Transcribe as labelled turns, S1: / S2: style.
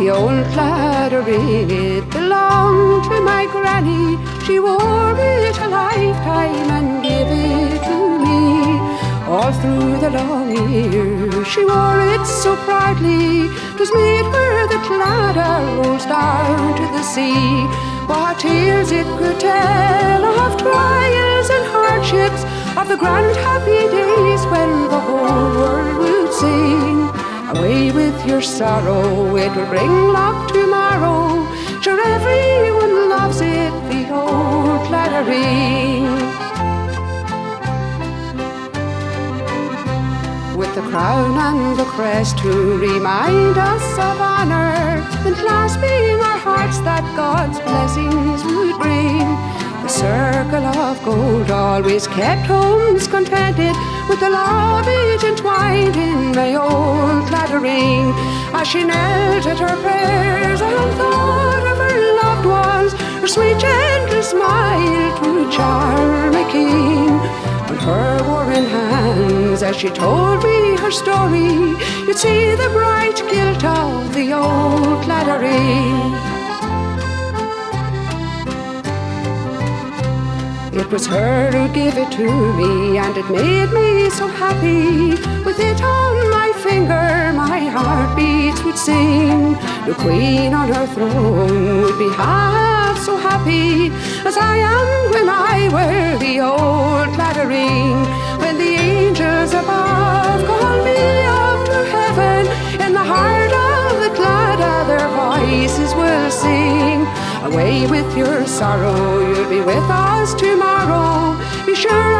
S1: The old clattering, it belonged to my granny. She wore it a lifetime and gave it to me. All through the long years she wore it so proudly. 'Twas made her the cladder rolls down to the sea. What tales it could tell of trials and hardships, of the grand happy days when the whole world would sing. Away with your sorrow, it will bring luck tomorrow. Sure everyone loves it, the old clattering. With the crown and the crest to remind us of honour, and clasping our hearts that God's blessings would bring. The circle of gold always kept homes contented, with the love it entwined in my old clattering. As she knelt at her prayers and thought of her loved ones, her sweet gentle smile to charm a king. On her worn hands, as she told me her story, you'd see the bright gilt of the old clattering. It was her who gave it to me, and it made me so happy. With it on my finger, my heartbeats would sing. No queen on her throne would be half so happy as I am when I wear the old clattering. When the angels above call me up to heaven, in the heart of the cladder their voices will sing. Away with your sorrow, you'll be with us tomorrow. Be sure